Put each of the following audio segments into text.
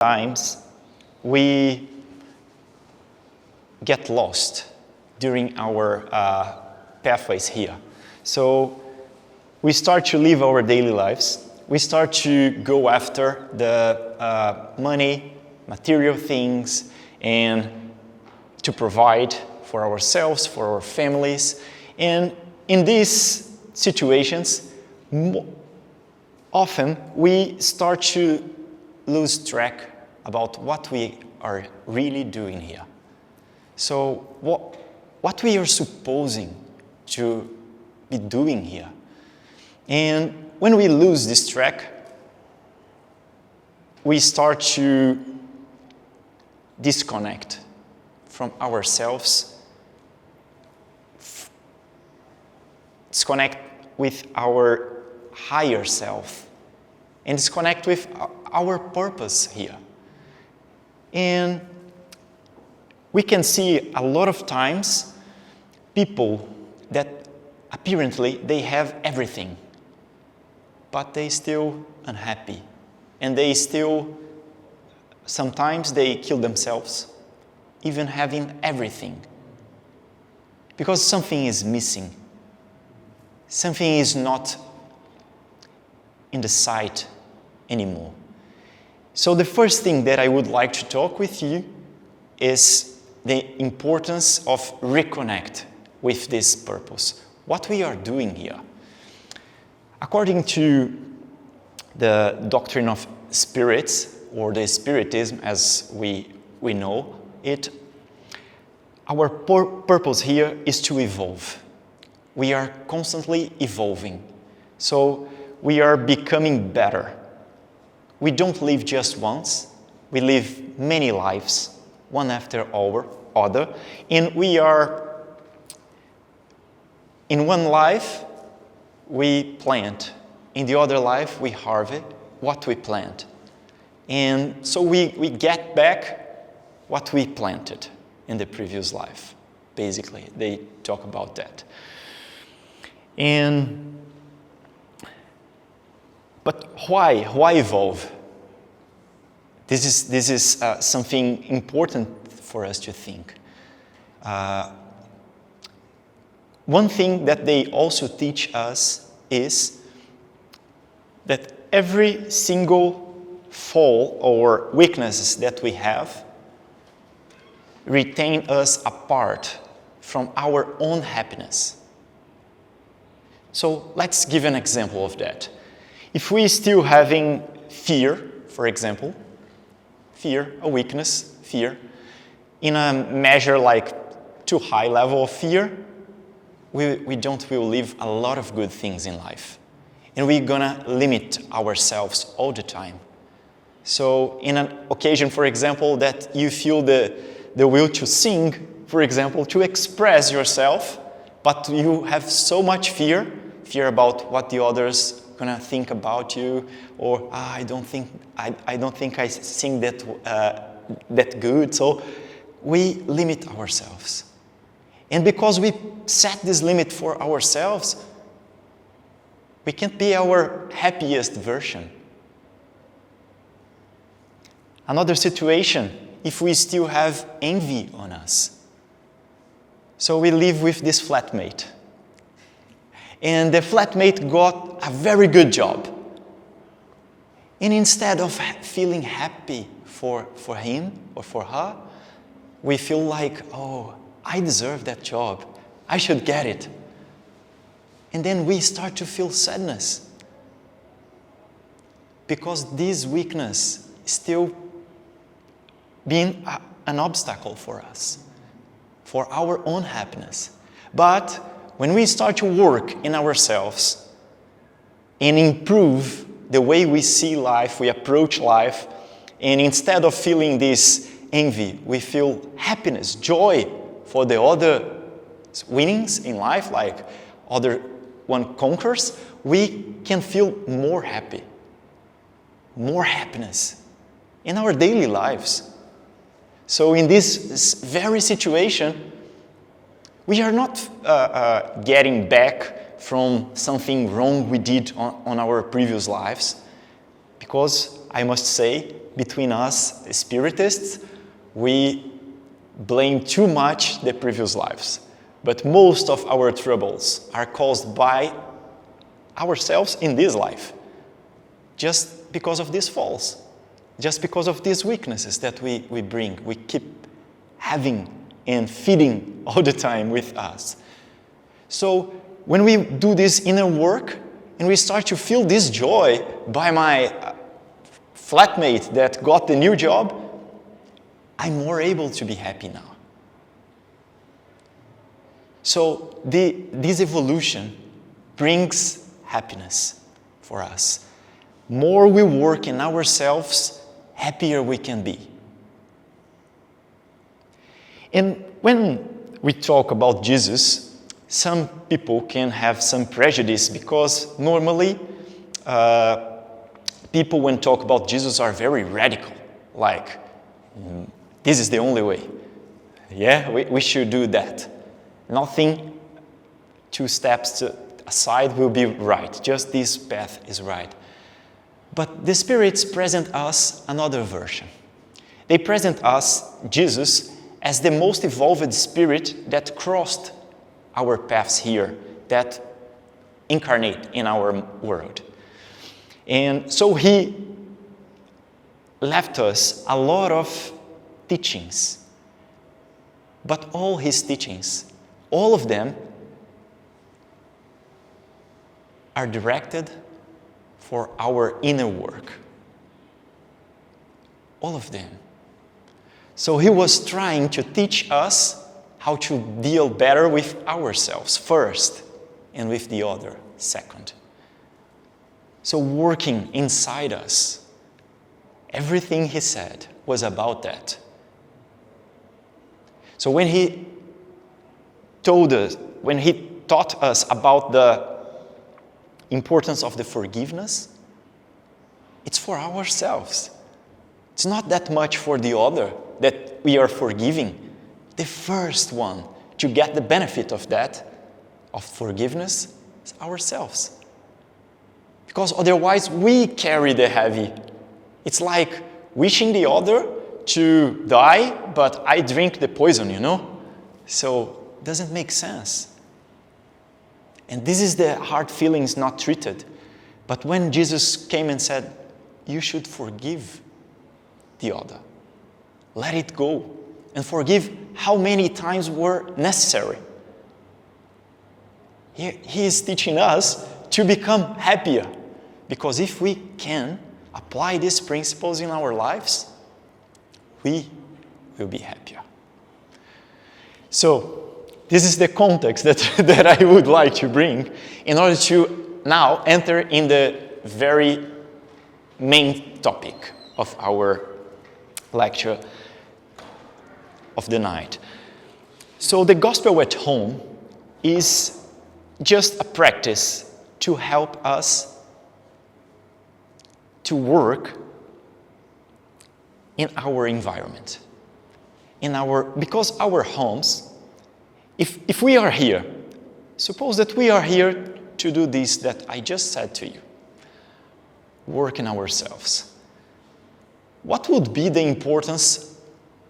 Times we get lost during our pathways here. So we start to live our daily lives. We start to go after the money, material things, and to provide for ourselves, for our families. And in these situations, often we start to lose track about what we are really doing here. So what we are supposing to be doing here. And when we lose this track, we start to disconnect from ourselves, disconnect with our higher self, and disconnect with our purpose here. And we can see a lot of times people that apparently they have everything, but they still unhappy, and they still sometimes they kill themselves even having everything, because something is missing, something is not in the sight anymore. So the first thing that I would like to talk with you is the importance of reconnect with this purpose, what we are doing here. According to the doctrine of spirits, or the spiritism as we know it, our purpose here is to evolve. We are constantly evolving. So we are becoming better. We don't live just once. We live many lives, one after other. And we are, in one life, we plant. In the other life, we harvest what we plant. And so we get back what we planted in the previous life. Basically, they talk about that. But why evolve? This is something important for us to think. One thing that they also teach us is that every single fall or weaknesses that we have retain us apart from our own happiness. So let's give an example of that. If we still having fear, for example, fear, a weakness, fear, in a measure like too high level of fear, we will live a lot of good things in life. And we're gonna limit ourselves all the time. So in an occasion, for example, that you feel the will to sing, for example, to express yourself, but you have so much fear about what the others gonna think about you, or I don't think I sing that good. So we limit ourselves. And because we set this limit for ourselves, we can't be our happiest version. Another situation, if we still have envy on us. So we live with this flatmate. And the flatmate got a very good job. And instead of feeling happy for him or for her, we feel like, oh, I deserve that job. I should get it. And then we start to feel sadness. Because this weakness is still being an obstacle for us, for our own happiness. But when we start to work in ourselves and improve the way we see life, we approach life, and instead of feeling this envy, we feel happiness, joy for the other winnings in life, like other one conquers, we can feel more happy, more happiness in our daily lives. So in this very situation, we are not getting back from something wrong we did on our previous lives, because I must say between us, the spiritists, we blame too much the previous lives. But most of our troubles are caused by ourselves in this life, just because of these faults, just because of these weaknesses that we bring, we keep having and feeding all the time with us. So when we do this inner work and we start to feel this joy by my flatmate that got the new job, I'm more able to be happy now. So this evolution brings happiness for us. More we work in ourselves, happier we can be. And when we talk about Jesus, some people can have some prejudice because normally people when talk about Jesus are very radical, like this is the only way. Yeah, we should do that. Nothing 2 steps aside will be right. Just this path is right. But the spirits present us another version. They present us Jesus as the most evolved spirit that crossed our paths here, that incarnate in our world. And so he left us a lot of teachings. But all his teachings, all of them are directed for our inner work. All of them. So he was trying to teach us how to deal better with ourselves first and with the other second. So working inside us, everything he said was about that. So when he taught us about the importance of the forgiveness, it's for ourselves. It's not that much for the other that we are forgiving. The first one to get the benefit of that, of forgiveness, is ourselves. Because otherwise we carry the heavy. It's like wishing the other to die, but I drink the poison, So it doesn't make sense. And this is the hard feelings not treated. But when Jesus came and said, you should forgive the other. Let it go. And forgive how many times were necessary. He is teaching us to become happier. Because if we can apply these principles in our lives, we will be happier. So, this is the context that I would like to bring in order to now enter in the very main topic of our lecture of the night. So the gospel at home is just a practice to help us to work in our environment. Because our homes, if we are here, suppose that we are here to do this that I just said to you, work in ourselves. What would be the importance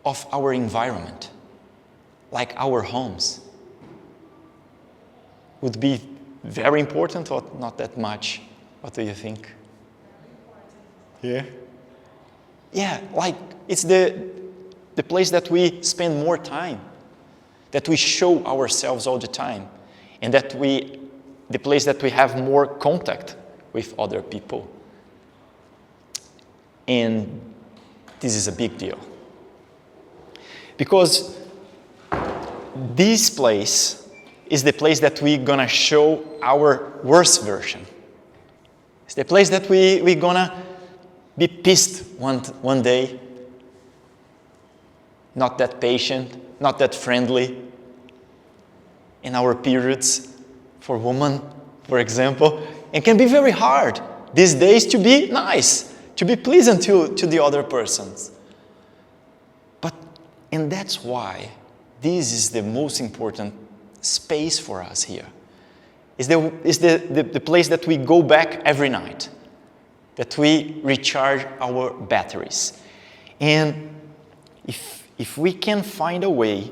of our environment, like our homes? Would be very important or not that much? What do you think? Yeah? Yeah, like it's the place that we spend more time, that we show ourselves all the time, and the place that we have more contact with other people. And this is a big deal. Because this place is the place that we're gonna show our worst version. It's the place that we're gonna be pissed one day, not that patient, not that friendly. In our periods, for women, for example, it can be very hard these days to be nice, to be pleasant to the other persons. And that's why this is the most important space for us here. It's the place that we go back every night. that we recharge our batteries. And if we can find a way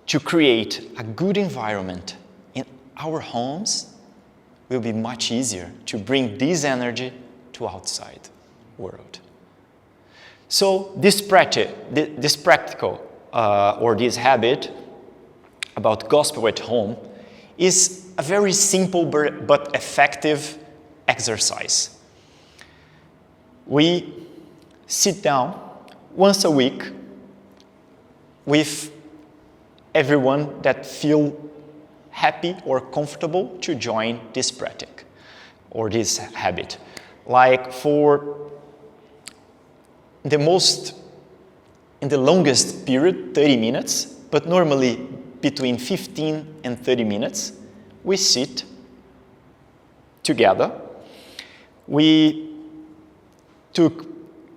to create a good environment in our homes, it will be much easier to bring this energy to outside world. So this practical or this habit about gospel at home is a very simple but effective exercise. We sit down once a week with everyone that feel happy or comfortable to join this practice or this habit. Like for in the longest period, 30 minutes, but normally between 15 and 30 minutes, we sit together. We took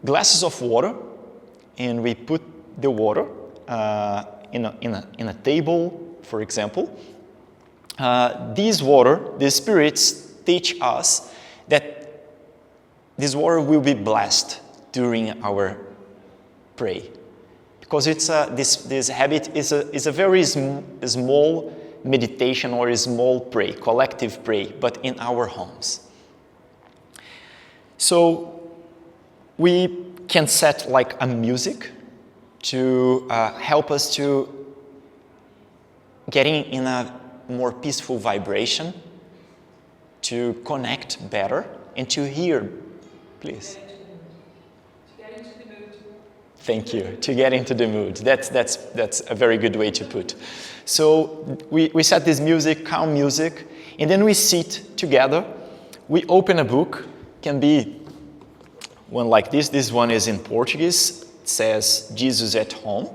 glasses of water and we put the water in a table, for example. This water, the spirits teach us that this water will be blessed during our pray, because this habit is a very small meditation or a small pray, collective pray, but in our homes. So we can set like a music to help us to getting in a more peaceful vibration, to connect better and to hear. Please. Thank you. To get into the mood. That's a very good way to put. So we set this music, calm music, and then we sit together. We open a book. Can be one like this. This one is in Portuguese. It says Jesus at Home.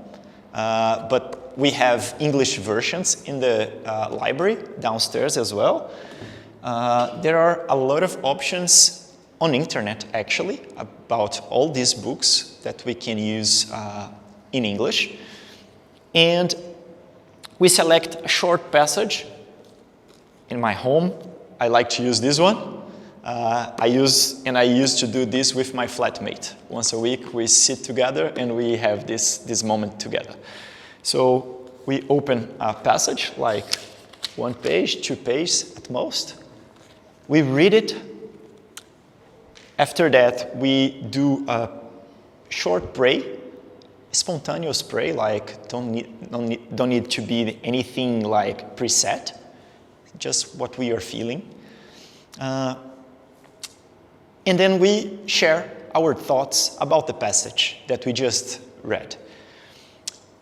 But we have English versions in the library downstairs as well. There are a lot of options on internet actually about all these books that we can use in English. And we select a short passage. In my home, I like to use this one. I used to do this with my flatmate. Once a week we sit together and we have this moment together. So we open a passage, like 1 page, 2 pages at most. We read it. After that, we do a short pray, spontaneous pray, like don't need to be anything like preset, just what we are feeling. And then we share our thoughts about the passage that we just read.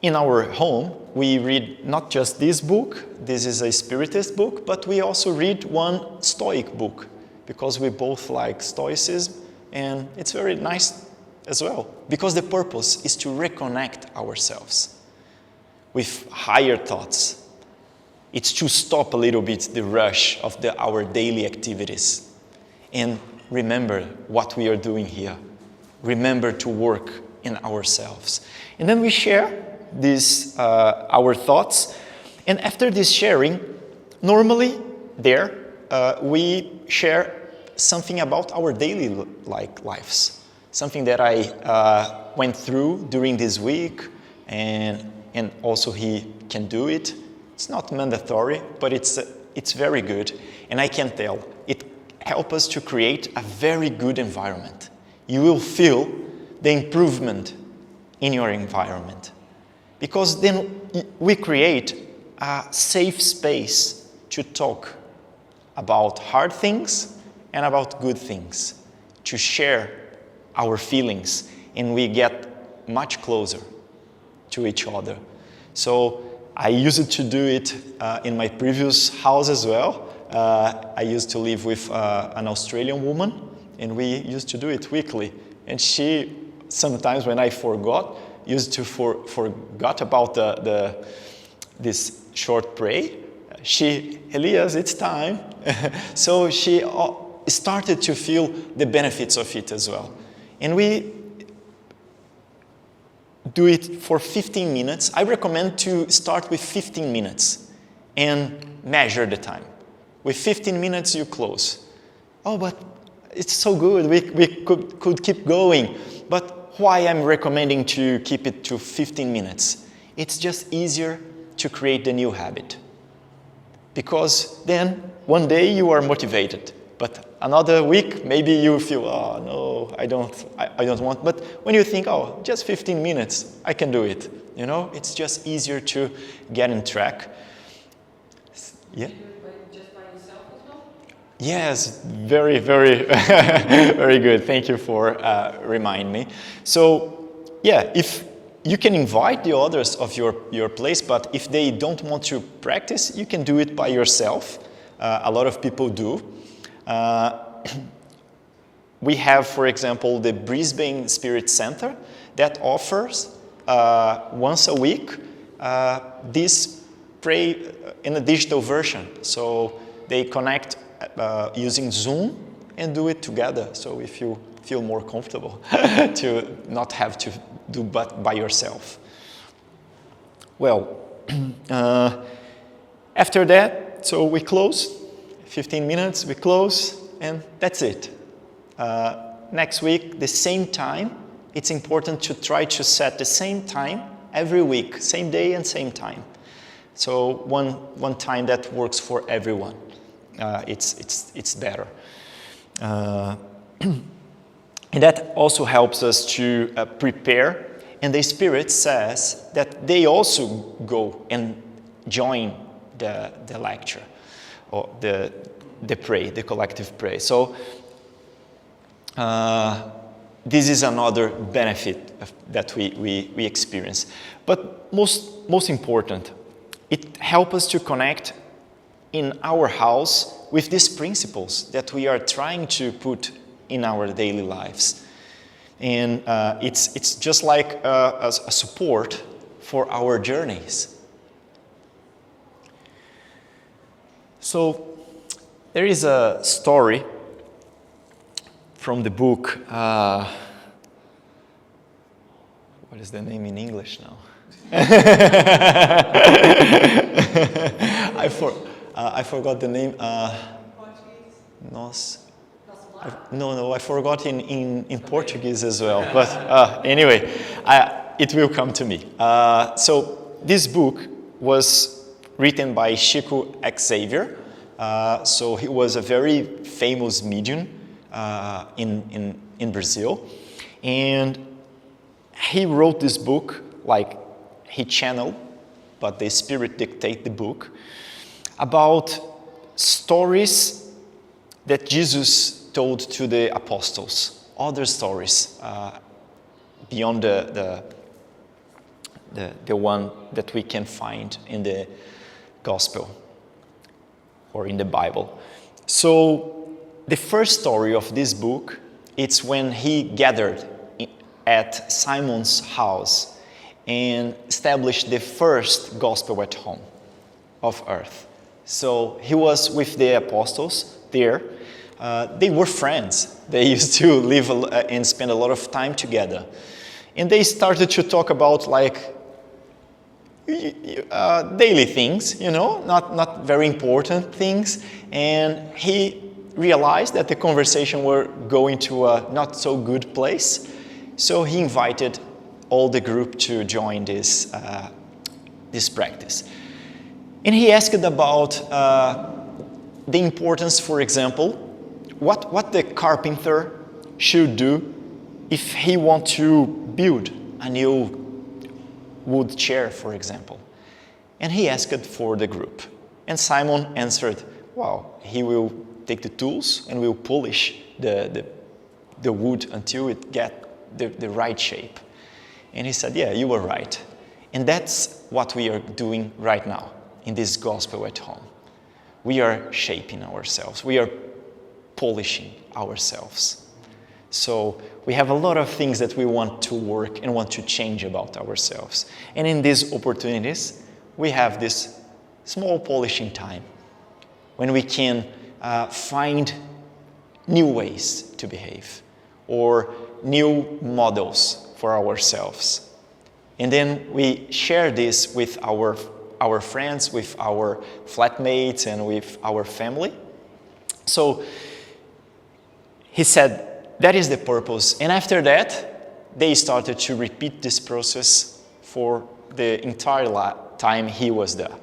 In our home, we read not just this book, this is a Spiritist book, but we also read one Stoic book, because we both like Stoicism, and it's very nice as well, because the purpose is to reconnect ourselves with higher thoughts. It's to stop a little bit the rush of our daily activities and remember what we are doing here. Remember to work in ourselves. And then we share our thoughts, and after this sharing, normally we share something about our daily lives, something that I went through during this week, and also he can do it. It's not mandatory, but it's very good, and I can tell it helps us to create a very good environment. You will feel the improvement in your environment, because then we create a safe space to talk about hard things and about good things, to share our feelings, and we get much closer to each other. So I used to do it in my previous house as well. I used to live with an Australian woman, and we used to do it weekly. And she, sometimes when I forgot, used to forgot about this short pray. Elias, it's time. So she started to feel the benefits of it as well. And we do it for 15 minutes. I recommend to start with 15 minutes and measure the time. With 15 minutes, you close. Oh, but it's so good, we could keep going. But why I'm recommending to keep it to 15 minutes? It's just easier to create the new habit. Because then one day you are motivated, but another week maybe you feel, oh no, I don't want. But when you think, oh, just 15 minutes, I can do it. You know, it's just easier to get in track. Yeah. Do you do it just by yourself as well? Yes, very, very, very good. Thank you for reminding me. So, yeah, if you can invite the others of your place, but if they don't want to practice, you can do it by yourself. A lot of people do. We have, for example, the Brisbane Spirit Center that offers once a week this pray in a digital version. So they connect using Zoom and do it together. So if you feel more comfortable to not have to do but by yourself. Well, after that, so we close, 15 minutes, we close, and that's it. Next week, the same time. It's important to try to set the same time every week, same day and same time. So one time that works for everyone. It's better. And that also helps us to prepare. And the Spirit says that they also go and join the lecture, or the prayer, the collective prayer. So this is another benefit that we experience. But most important, it helps us to connect in our house with these principles that we are trying to put in our daily lives. And it's just like a support for our journeys. So there is a story from the book, what is the name in English now? I forgot the name. Portuguese? No, I forgot in Portuguese as well. But anyway, it will come to me. So this book was written by Chico Xavier. So he was a very famous medium in Brazil. And he wrote this book, like he channeled, but the Spirit dictated the book, about stories that Jesus told to the apostles, other stories beyond the one that we can find in the Gospel or in the Bible. So the first story of this book, it's when he gathered at Simon's house and established the first gospel at home of earth. So he was with the apostles there. They were friends. They used to live and spend a lot of time together. And they started to talk about like daily things, you know, not very important things. And he realized that the conversation were going to a not so good place. So he invited all the group to join this practice. And he asked about the importance, for example, what the carpenter should do if he wants to build a new wood chair, for example. And he asked for the group. And Simon answered, well, he will take the tools and will polish the wood until it gets the right shape. And he said, yeah, you were right. And that's what we are doing right now in this gospel at home. We are shaping ourselves. We are polishing ourselves. So we have a lot of things that we want to work and want to change about ourselves. And in these opportunities, we have this small polishing time when we can find new ways to behave or new models for ourselves. And then we share this with our friends, with our flatmates, and with our family. So he said, that is the purpose. And after that, they started to repeat this process for the entire time he was there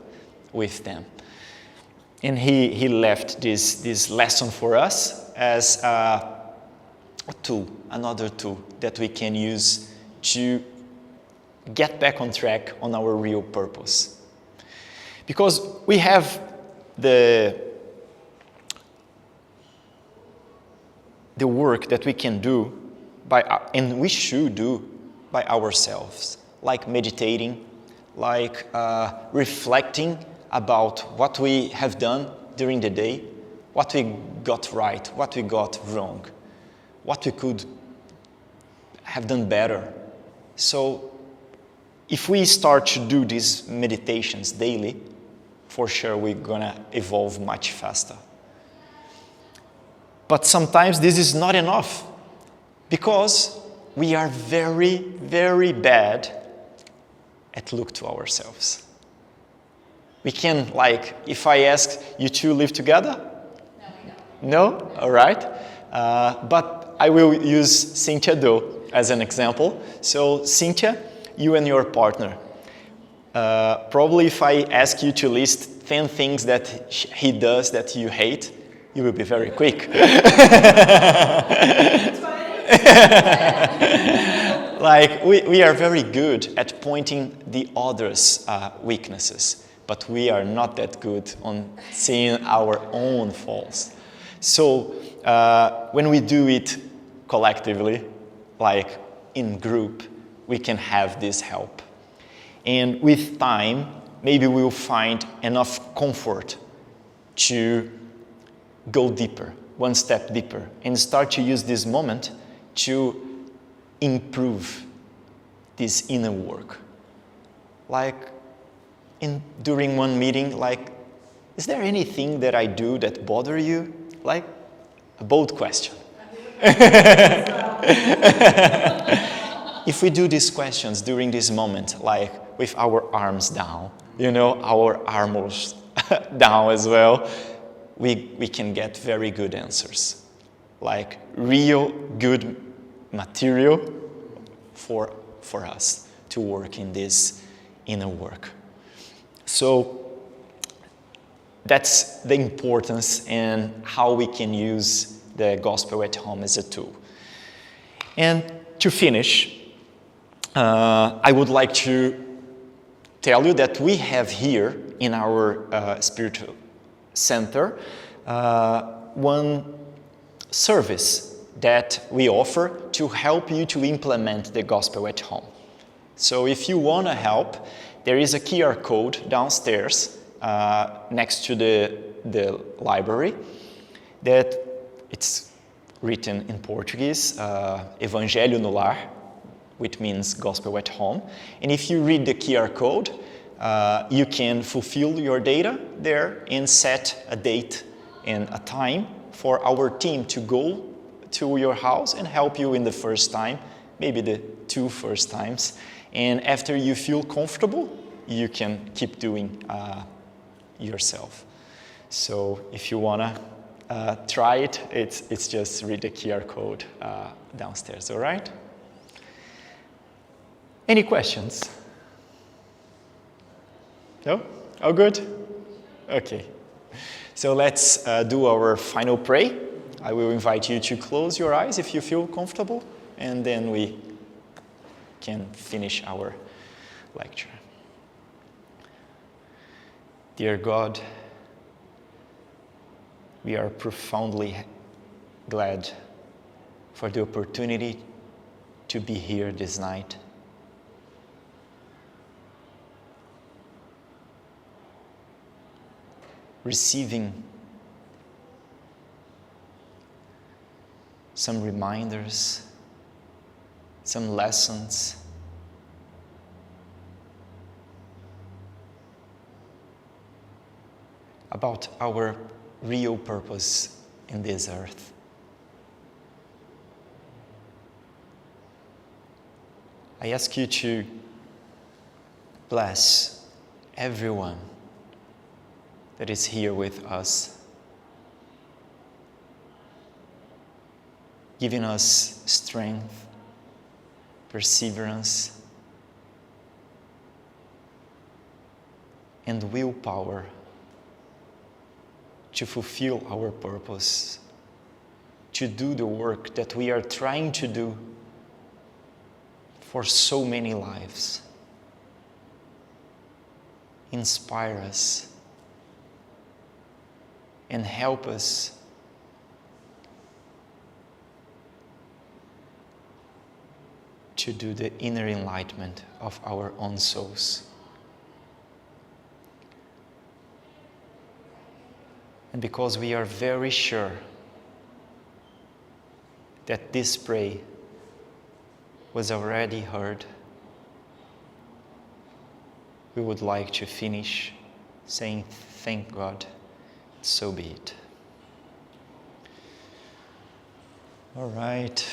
with them. And he left this lesson for us as a tool, another tool that we can use to get back on track on our real purpose. Because we have the work that we can do and we should do by ourselves, like meditating, like reflecting about what we have done during the day, what we got right, what we got wrong, what we could have done better. So if we start to do these meditations daily, for sure we're gonna evolve much faster. But sometimes this is not enough because we are very, very bad at look to ourselves. We can, like, if I ask you two live together? No, we don't. No? All right. But I will use Cynthia though as an example. So Cynthia, you and your partner. Probably if I ask you to list 10 things that he does that you hate, you will be very quick. Like, we are very good at pointing the others' weaknesses, but we are not that good on seeing our own faults. So when we do it collectively, like in group, we can have this help. And with time, maybe we'll find enough comfort to go deeper, one step deeper, and start to use this moment to improve this inner work. Like during one meeting, like, is there anything that I do that bother you? Like a bold question. If we do these questions during this moment, like with our arms down, you know, our arms down as well, we can get very good answers. Like real good material for us to work in this inner work. So that's the importance and how we can use the gospel at home as a tool. And to finish, I would like to tell you that we have here in our spiritual center one service that we offer to help you to implement the gospel at home. So if you want to help, there is a QR code downstairs next to the library that it's written in Portuguese, Evangelho no Lar, which means gospel at home. And if you read the QR code, you can fulfill your data there and set a date and a time for our team to go to your house and help you in the first time, maybe the 2 first times. And after you feel comfortable, you can keep doing yourself. So if you wanna try it, it's just read the QR code downstairs, all right? Any questions? No? All good? Okay. So let's do our final pray. I will invite you to close your eyes if you feel comfortable, and then we can finish our lecture. Dear God, we are profoundly glad for the opportunity to be here this night. Receiving some reminders, some lessons, about our real purpose in this earth. I ask you to bless everyone that is here with us. giving us strength, perseverance, and willpower to fulfill our purpose, to do the work that we are trying to do for so many lives. Inspire us and help us to do the inner enlightenment of our own souls. And because we are very sure that this prayer was already heard, we would like to finish saying, thank God, so be it. All right.